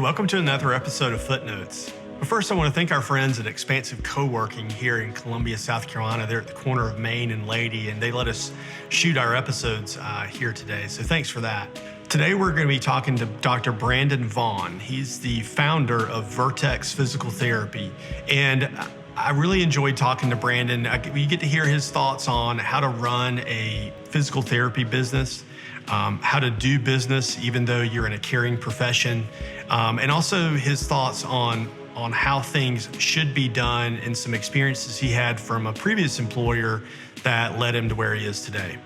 welcome to another episode of Footnotes. But first, I want to thank our friends at Expansive Co-working here in Columbia, South Carolina. They're at the corner of Main and Lady, and they let us shoot our episodes here today. So thanks for that. Today, we're going to be talking to Dr. Brandon Vaughn. He's the founder of Vertex Physical Therapy. And I really enjoyed talking to Brandon. You get to hear his thoughts on how to run a physical therapy business, how to do business even though you're in a caring profession, and also his thoughts on how things should be done and some experiences he had from a previous employer that led him to where he is today.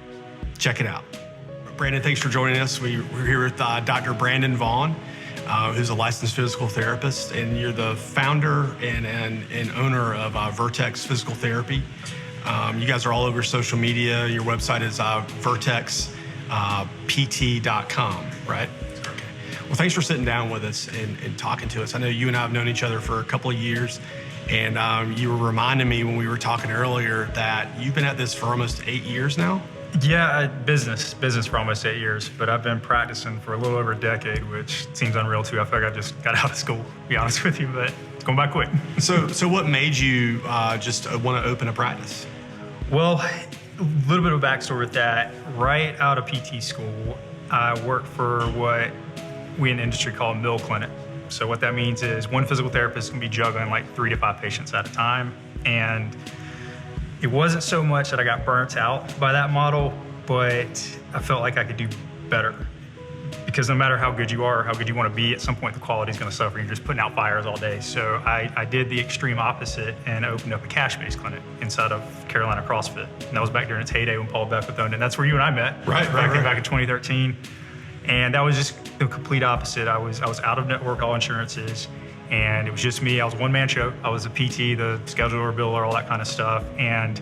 Check it out. Brandon, thanks for joining us. We're here with Dr. Brandon Vaughn, who's a licensed physical therapist, and you're the founder and owner of Vertex Physical Therapy. You guys are all over social media. Your website is vertexpt.com, right? Okay. Well, thanks for sitting down with us and talking to us. I know you and I have known each other for a couple of years, and you were reminding me when we were talking earlier that you've been at this for almost 8 years now. Yeah, business for almost 8 years, but I've been practicing for a little over a decade, which seems unreal too. I feel like I just got out of school, to be honest with you, but it's going by quick. So what made you just want to open a practice? Well, a little bit of a backstory with that. Right out of PT school, I worked for what we in the industry call a mill clinic. So what that means is one physical therapist can be juggling like 3 to 5 patients at a time. And it wasn't so much that I got burnt out by that model, but I felt like I could do better. Because no matter how good you are or how good you want to be, at some point the quality is going to suffer. You're just putting out fires all day. So I did the extreme opposite and opened up a cash-based clinic inside of Carolina CrossFit. And that was back during its heyday when Paul Beckwith owned it. And that's where you and I met. Right. Back in 2013. And that was just the complete opposite. I was out of network, all insurances. And it was just me. I was a one-man show. I was a PT, the scheduler, biller, all that kind of stuff. And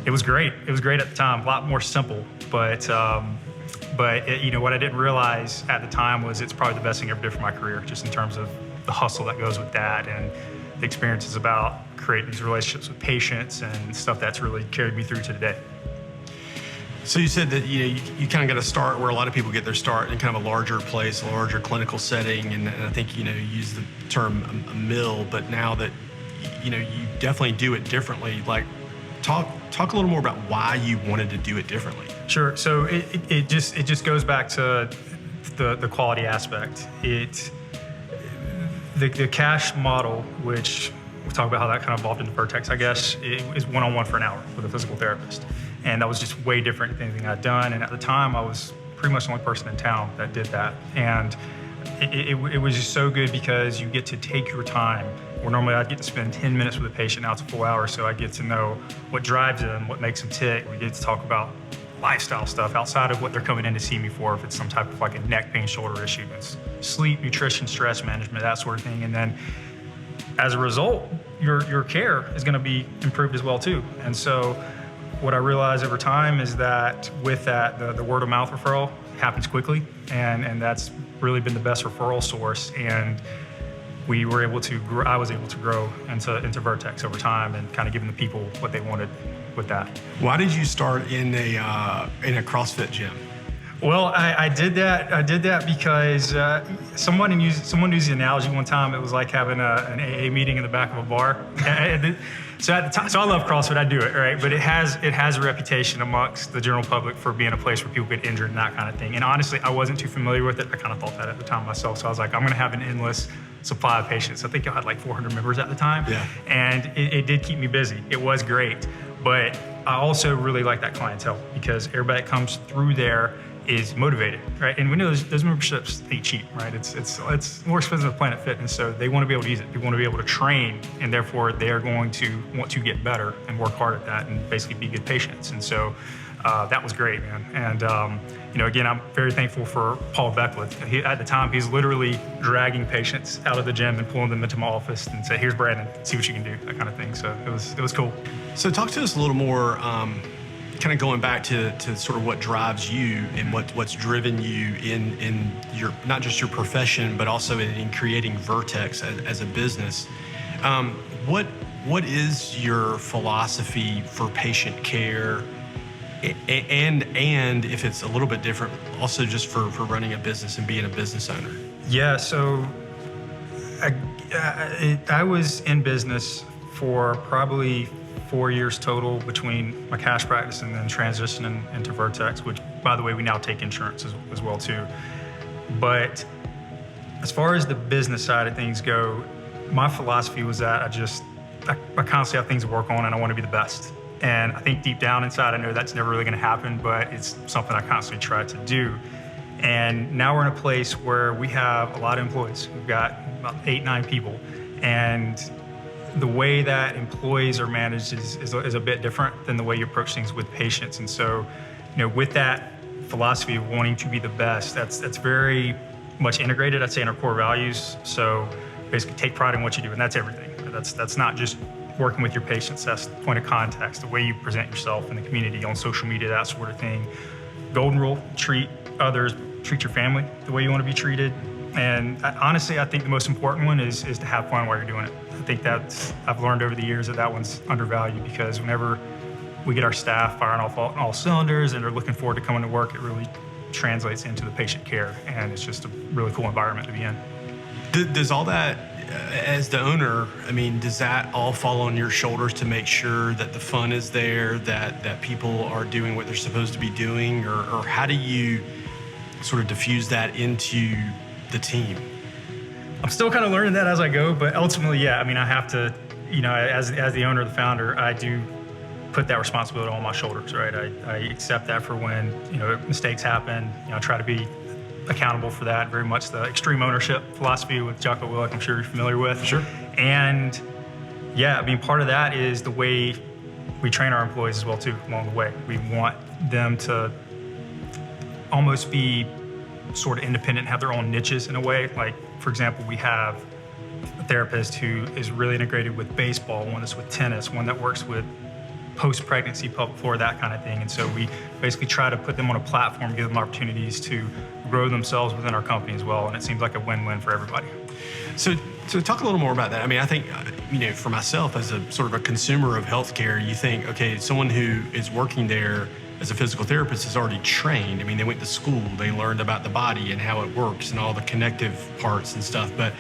it was great. It was great at the time, a lot more simple. But it, what I didn't realize at the time was it's probably the best thing I ever did for my career, just in terms of the hustle that goes with that and the experiences about creating these relationships with patients and stuff that's really carried me through to today. So you said that you kind of got to start where a lot of people get their start in kind of a larger place, a larger clinical setting, and I think you use the term a mill, but now that you definitely do it differently. Like, talk a little more about why you wanted to do it differently. Sure. So it just goes back to the quality aspect. The cash model, which we'll talk about how that kind of evolved into Vertex, I guess, is one-on-one for an hour with a physical therapist. And that was just way different than anything I'd done. And at the time, I was pretty much the only person in town that did that. And it was just so good because you get to take your time. Where normally I'd get to spend 10 minutes with a patient, now it's a full hour, so I get to know what drives them, what makes them tick. We get to talk about lifestyle stuff outside of what they're coming in to see me for, if it's some type of like a neck pain, shoulder issue. It's sleep, nutrition, stress management, that sort of thing. And then as a result, your care is gonna be improved as well too. And so what I realized over time is that with that, the word of mouth referral happens quickly, and that's really been the best referral source. And I was able to grow into Vertex over time and kind of giving the people what they wanted with that. Why did you start in a CrossFit gym? Well, I did that because someone used the analogy one time. It was like having an AA meeting in the back of a bar. So at the time, I love CrossFit, I do it, right? But it has a reputation amongst the general public for being a place where people get injured and that kind of thing. And honestly, I wasn't too familiar with it. I kind of thought that at the time myself. So I was like, I'm gonna have an endless supply of patients. I think I had like 400 members at the time. Yeah. And it did keep me busy. It was great. But I also really like that clientele because everybody that comes through there is motivated, right? And we know those memberships ain't cheap, right? It's more expensive than Planet Fitness, so they want to be able to use it. People want to be able to train, and therefore they are going to want to get better and work hard at that and basically be good patients. And so that was great, man. And again, I'm very thankful for Paul Beckwith. At the time, he's literally dragging patients out of the gym and pulling them into my office and say, "Here's Brandon, see what you can do," that kind of thing. So it was cool. So talk to us a little more. Kind of going back to sort of what drives you and what's driven you in your, not just your profession, but also in creating Vertex as a business. What is your philosophy for patient care, and if it's a little bit different, also just for running a business and being a business owner? Yeah, so I was in business for probably 4 years total between my cash practice and then transitioning into Vertex, which, by the way, we now take insurance as well too. But as far as the business side of things go, my philosophy was that I constantly have things to work on and I want to be the best. And I think deep down inside, I know that's never really going to happen, but it's something I constantly try to do. And now we're in a place where we have a lot of employees. We've got about 8, 9 people. And the way that employees are managed is a bit different than the way you approach things with patients. And so, with that philosophy of wanting to be the best, that's very much integrated, I'd say, in our core values. So basically take pride in what you do, and that's everything. That's not just working with your patients, that's the point of context, the way you present yourself in the community, on social media, that sort of thing. Golden rule, treat others, treat your family the way you want to be treated. And honestly, I think the most important one is to have fun while you're doing it. I think I've learned over the years that one's undervalued, because whenever we get our staff firing off all cylinders and they're looking forward to coming to work, it really translates into the patient care, and it's just a really cool environment to be in. Does all that, as the owner, does that all fall on your shoulders to make sure that the fun is there, that people are doing what they're supposed to be doing, or how do you sort of diffuse that into the team? I'm still kind of learning that as I go, but ultimately, yeah, I have to, as the owner, the founder, I do put that responsibility on my shoulders, right? I accept that for when, mistakes happen, try to be accountable for that. Very much the extreme ownership philosophy with Jocko Willink, I'm sure you're familiar with. Sure. And yeah, part of that is the way we train our employees as well too, along the way. We want them to almost be sort of independent, have their own niches in a way. Like, for example, we have a therapist who is really integrated with baseball, one that's with tennis, one that works with post-pregnancy, pelvic floor, that kind of thing. And so we basically try to put them on a platform, give them opportunities to grow themselves within our company as well. And it seems like a win-win for everybody. So talk a little more about that. I think, for myself as a sort of a consumer of healthcare, you think, okay, someone who is working there as a physical therapist is already trained. They went to school, they learned about the body and how it works and all the connective parts and stuff. But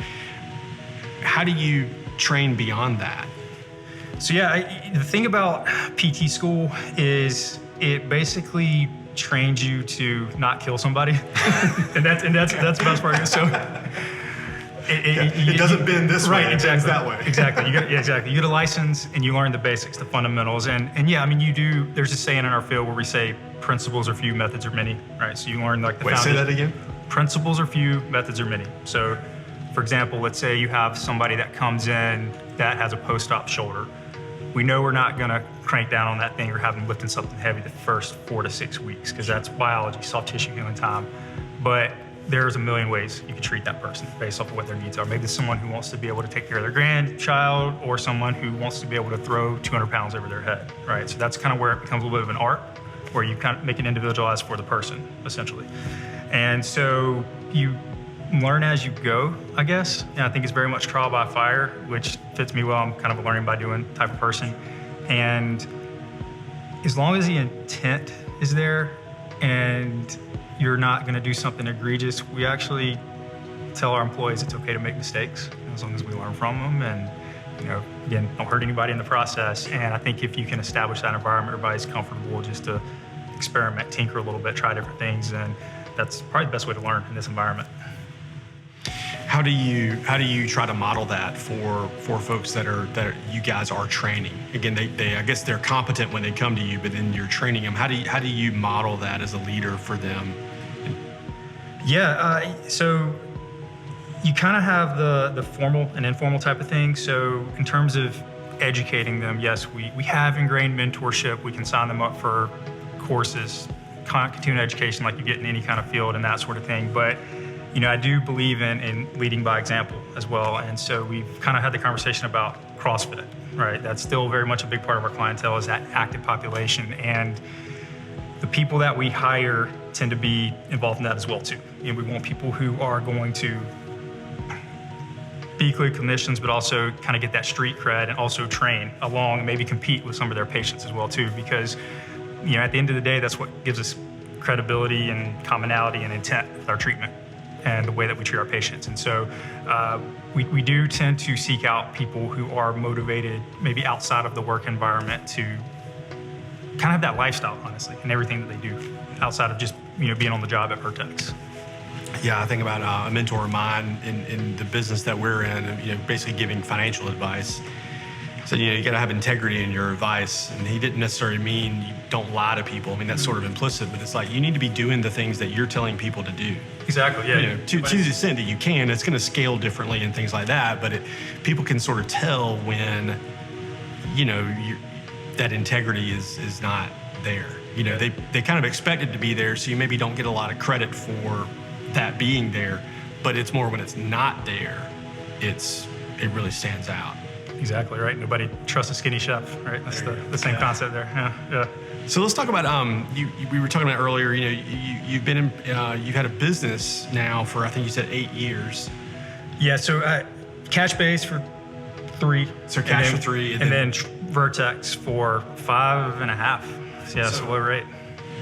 how do you train beyond that? So yeah, the thing about PT school is it basically trains you to not kill somebody, and that's the best part. So it doesn't bend this way, right? Exactly, that way. Exactly. You get a license and you learn the basics, the fundamentals, and yeah, you do. There's a saying in our field where we say principles are few, methods are many, right? So you learn like the Wait, say that again. Principles are few, methods are many. So, for example, let's say you have somebody that comes in that has a post-op shoulder. We know we're not going to crank down on that thing or have them lifting something heavy the first 4 to 6 weeks, because that's biology, soft tissue healing time. But there's a million ways you can treat that person based off of what their needs are. Maybe it's someone who wants to be able to take care of their grandchild, or someone who wants to be able to throw 200 pounds over their head, right? So that's kind of where it becomes a little bit of an art, where you kind of make it individualized for the person, essentially. And so you learn as you go, I guess. And I think it's very much trial by fire, which fits me well. I'm kind of a learning by doing type of person. And as long as the intent is there and you're not going to do something egregious, we actually tell our employees it's okay to make mistakes as long as we learn from them, and again, don't hurt anybody in the process. And I think if you can establish that environment, everybody's comfortable just to experiment, tinker a little bit, try different things, and that's probably the best way to learn in this environment. How do you try to model that for folks that you guys are training? Again, they I guess they're competent when they come to you, but then you're training them. How do you model that as a leader for them? Yeah, so you kind of have the formal and informal type of thing. So in terms of educating them, yes, we have ingrained mentorship. We can sign them up for courses, continuing education like you get in any kind of field and that sort of thing. But I do believe in leading by example as well. And so we've kind of had the conversation about CrossFit, right? That's still very much a big part of our clientele, is that active population. And the people that we hire tend to be involved in that as well too. We want people who are going to be clear clinicians, but also kind of get that street cred and also train along and maybe compete with some of their patients as well too. Because, at the end of the day, that's what gives us credibility and commonality and intent with our treatment. and the way that we treat our patients. And so we do tend to seek out people who are motivated, maybe outside of the work environment, to kind of have that lifestyle, honestly, in everything that they do, outside of just being on the job at Vertex. Yeah, I think about a mentor of mine in the business that we're in, basically giving financial advice. So, you got to have integrity in your advice. And he didn't necessarily mean you don't lie to people. I mean, that's sort of implicit, but it's like you need to be doing the things that you're telling people to do. Exactly, yeah. To the extent that you can. It's going to scale differently and things like that, but people can sort of tell when, that integrity is not there. They kind of expect it to be there, so you maybe don't get a lot of credit for that being there, but it's more when it's not there, it really stands out. Exactly, right? Nobody trusts a skinny chef, right? That's the same concept there. Yeah. So let's talk about we were talking about earlier. You've been in, you've had a business now for, I think you said 8 years. Yeah. So cash base for 3. So cash for 3, and then Vertex for 5.5. Yeah. So low rate.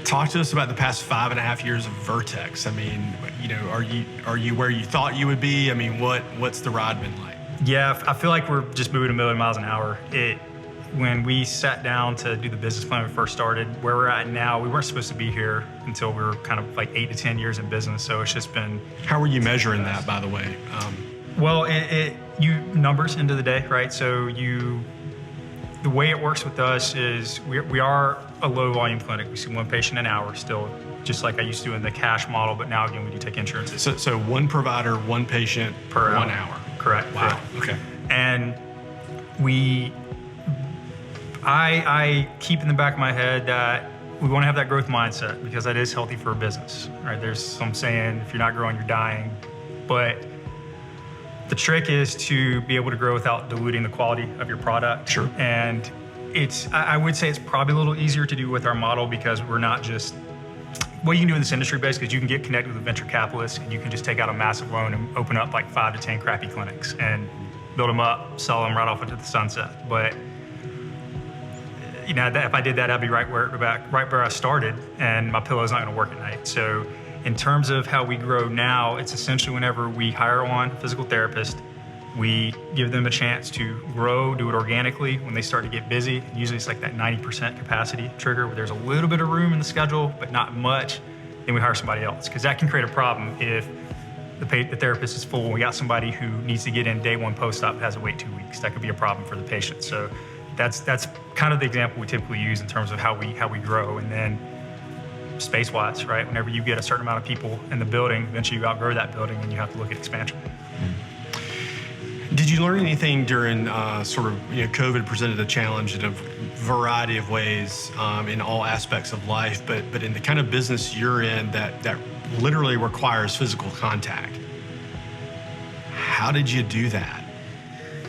Talk to us about the past 5.5 years of Vertex. I mean, are you where you thought you would be? I mean, what's the ride been like? Yeah, I feel like we're just moving a million miles an hour. When we sat down to do the business plan when we first started, where we're at now, we weren't supposed to be here until we were kind of like 8 to 10 years in business. So it's just been. How were you measuring that, by the way? Well, you numbers end of the day, right? So the way it works with us is we are a low volume clinic. We see one patient an hour still, just like I used to in the cash model, but now again, we do take insurances. So one provider, one patient per 1 hour. Correct. Wow. Yeah. Okay. And I keep in the back of my head that we want to have that growth mindset because that is healthy for a business, right? There's some saying, if you're not growing, you're dying. But the trick is to be able to grow without diluting the quality of your product. Sure. And I would say it's probably a little easier to do with our model because we're not just, what you can do in this industry basically is you can get connected with a venture capitalist and you can just take out a massive loan and open up like 5 to 10 crappy clinics and build them up, sell them right off into the sunset. But if I did that, I'd be right where I started, and my pillow's not going to work at night. So in terms of how we grow now, it's essentially whenever we hire on a physical therapist, we give them a chance to grow, do it organically. When they start to get busy, usually it's like that 90% capacity trigger where there's a little bit of room in the schedule, but not much. Then we hire somebody else, because that can create a problem if the therapist is full and we got somebody who needs to get in day 1 post-op has to wait 2 weeks. That could be a problem for the patient. So that's kind of the example we typically use in terms of how we grow. And then space-wise, right? Whenever you get a certain amount of people in the building, eventually you outgrow that building and you have to look at expansion. Did you learn anything during COVID presented a challenge in a variety of ways in all aspects of life, but in the kind of business you're in that literally requires physical contact? How did you do that?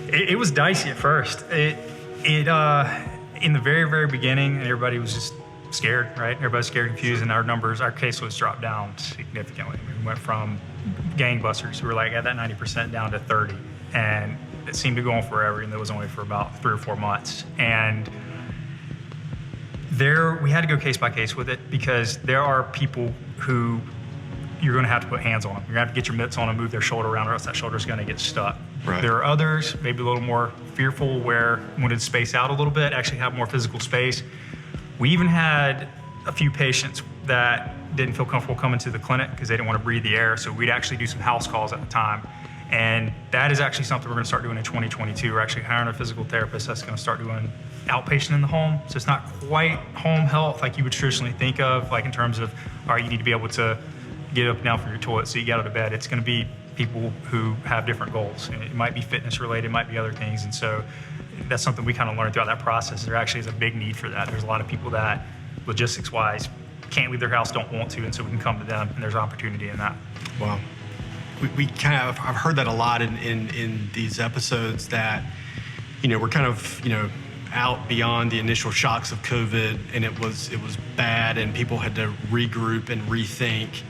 It was dicey at first. In the very, very beginning, everybody was just scared, right? Everybody's scared, confused, and our caseloads dropped down significantly. We went from gangbusters, we were like at that 90% down to 30. And it seemed to go on forever, and that was only for about 3 or 4 months. And we had to go case by case with it because there are people who you're going to have to put hands on them. You're going to have to get your mitts on them, move their shoulder around, or else that shoulder's going to get stuck. Right. There are others, maybe a little more fearful, where wanted to space out a little bit, actually have more physical space. We even had a few patients that didn't feel comfortable coming to the clinic because they didn't want to breathe the air, so we'd actually do some house calls at the time. And that is actually something we're going to start doing in 2022. We're actually hiring a physical therapist that's going to start doing outpatient in the home. So it's not quite home health like you would traditionally think of, like in terms of, all right, you need to be able to get up and down from your toilet so you get out of bed. It's going to be people who have different goals. It might be fitness related, it might be other things. And so that's something we kind of learned throughout that process. There actually is a big need for that. There's a lot of people that, logistics wise, can't leave their house, don't want to, and so we can come to them, and there's opportunity in that. Wow. I've heard that a lot in these episodes that, we're kind of, out beyond the initial shocks of COVID, and it was bad, and people had to regroup and rethink,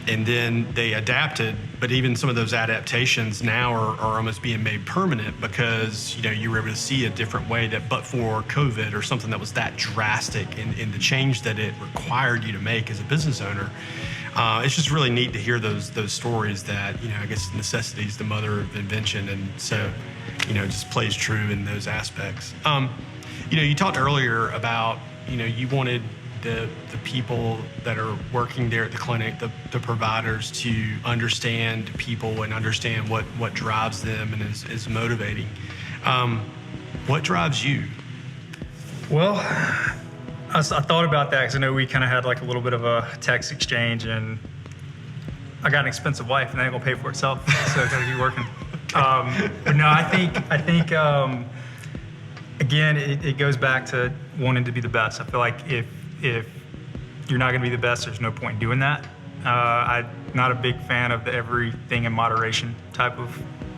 and then they adapted. But even some of those adaptations now are almost being made permanent because, you were able to see a different way that, but for COVID or something that was that drastic in the change that it required you to make as a business owner, It's just really neat to hear those stories that, I guess necessity is the mother of invention. And so, it just plays true in those aspects. You talked earlier about, you wanted the people that are working there at the clinic, the providers, to understand people and understand what drives them and is motivating. What drives you? Well, I thought about that because I know we kind of had like a little bit of a text exchange, and I got an expensive wife and that ain't gonna pay for itself, so I gotta keep working. But no, I think again, it goes back to wanting to be the best. I feel like if you're not gonna be the best, there's no point in doing that. I'm not a big fan of the everything in moderation type of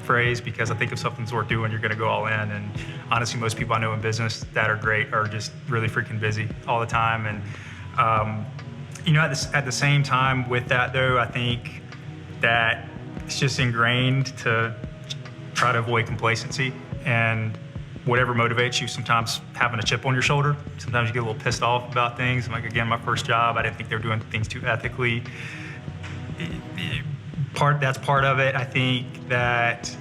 phrase, because I think if something's worth doing, you're gonna go all in. And honestly, most people I know in business that are great are just really freaking busy all the time. And at the same time with that though, I think that it's just ingrained to try to avoid complacency, and whatever motivates you, sometimes having a chip on your shoulder, sometimes you get a little pissed off about things. Like again, my first job, I didn't think they were doing things too ethically. That's part of it. I think that,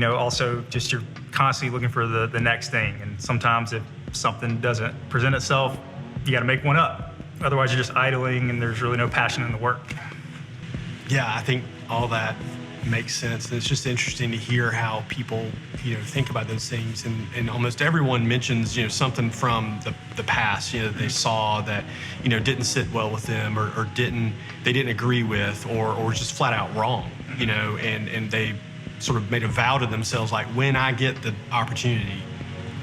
also just you're constantly looking for the next thing. And sometimes if something doesn't present itself, you got to make one up. Otherwise, you're just idling and there's really no passion in the work. Yeah, I think all that makes sense. And it's just interesting to hear how people, think about those things. And almost everyone mentions, something from the past, that they saw that, didn't sit well with them or they didn't agree with, or just flat out wrong, and they sort of made a vow to themselves, like, when I get the opportunity,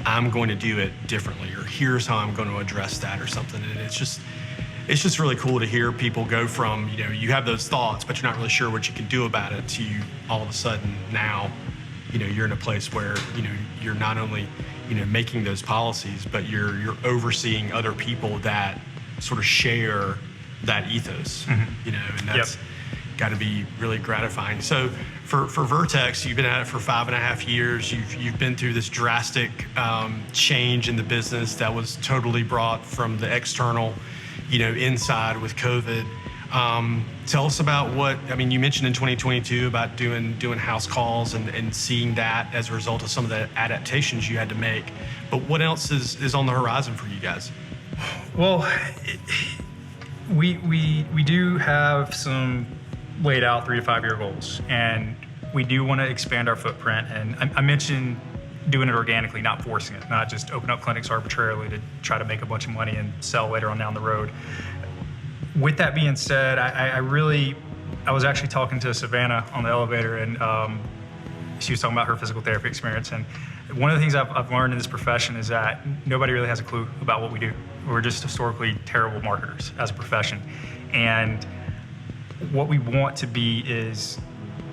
I'm going to do it differently, or here's how I'm going to address that or something. And it's just really cool to hear people go from, you have those thoughts, but you're not really sure what you can do about it, to all of a sudden now, you're in a place where, you're not only, making those policies, but you're overseeing other people that sort of share that ethos, and that's got to be really gratifying. So for Vertex, you've been at it for 5.5 years. You've been through this drastic change in the business that was totally brought from the external, inside with COVID. Tell us about you mentioned in 2022 about doing house calls and seeing that as a result of some of the adaptations you had to make. But what else is on the horizon for you guys? Well, we do have some laid out 3 to 5 year goals, and we do want to expand our footprint. And I mentioned doing it organically, not forcing it, not just open up clinics arbitrarily to try to make a bunch of money and sell later on down the road. With that being said, I was actually talking to Savannah on the elevator, and she was talking about her physical therapy experience. And one of the things I've learned in this profession is that nobody really has a clue about what we do. We're just historically terrible marketers as a profession. And what we want to be is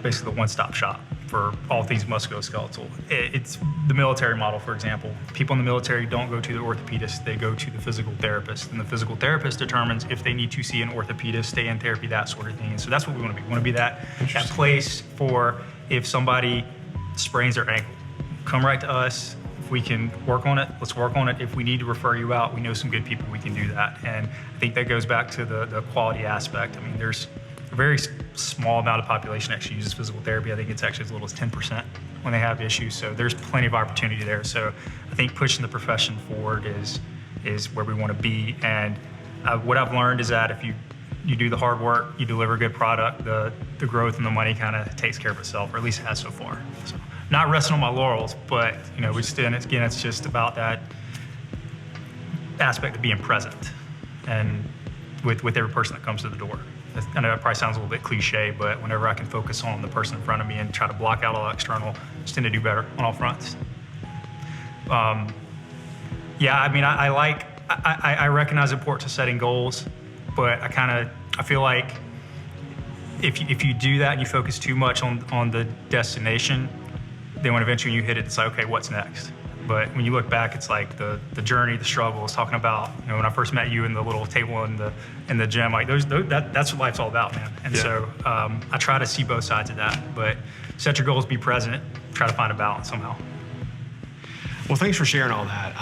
basically the one-stop shop for all things musculoskeletal. It's the military model, for example. People in the military don't go to the orthopedist, they go to the physical therapist. And the physical therapist determines if they need to see an orthopedist, stay in therapy, that sort of thing. And so that's what we want to be. We want to be that place for if somebody sprains their ankle, come right to us. If we can work on it, let's work on it. If we need to refer you out, we know some good people, we can do that. And I think that goes back to the quality aspect. There's a very small amount of population actually uses physical therapy. I think it's actually as little as 10% when they have issues. So there's plenty of opportunity there. So I think pushing the profession forward is where we want to be. And what I've learned is that if you do the hard work, you deliver a good product, the growth and the money kind of takes care of itself, or at least has so far. So not resting on my laurals, but it's just about that aspect of being present and with every person that comes to the door. I know that probably sounds a little bit cliche, but whenever I can focus on the person in front of me and try to block out all external, I just tend to do better on all fronts. I recognize the importance of setting goals, but I feel like if you do that and you focus too much on the destination, then when eventually you hit it, it's like, okay, what's next? But when you look back, it's like the journey, the struggle. I was talking about, when I first met you in the little table in the gym, like that's what life's all about, man. And so I try to see both sides of that. But set your goals, be present, try to find a balance somehow. Well, thanks for sharing all that.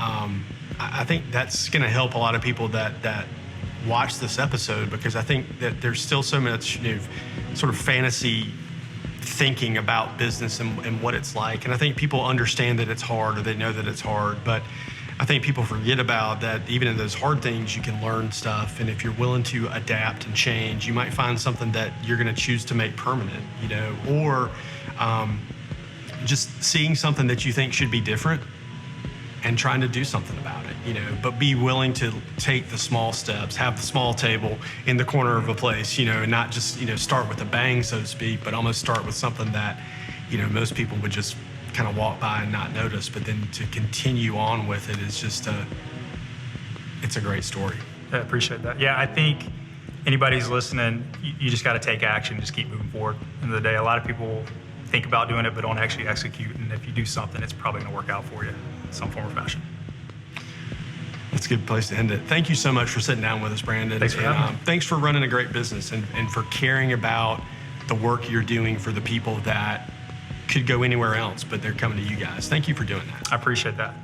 I think that's going to help a lot of people that watch this episode, because I think that there's still so much, sort of fantasy thinking about business and what it's like. And I think people understand that it's hard, or they know that it's hard, but I think people forget about that even in those hard things, you can learn stuff. And if you're willing to adapt and change, you might find something that you're going to choose to make permanent, or just seeing something that you think should be different and trying to do something about it, but be willing to take the small steps, have the small table in the corner of a place, and not just, start with a bang, so to speak, but almost start with something that, most people would just kind of walk by and not notice, but then to continue on with it is just it's a great story. I appreciate that. Yeah, I think anybody who's listening, you just got to take action, just keep moving forward. At the end of the day, a lot of people think about doing it, but don't actually execute. And if you do something, it's probably going to work out for you in some form or fashion. That's a good place to end it. Thank you so much for sitting down with us, Brandon. Thanks for having me. Thanks for running a great business and for caring about the work you're doing for the people that could go anywhere else, but they're coming to you guys. Thank you for doing that. I appreciate that.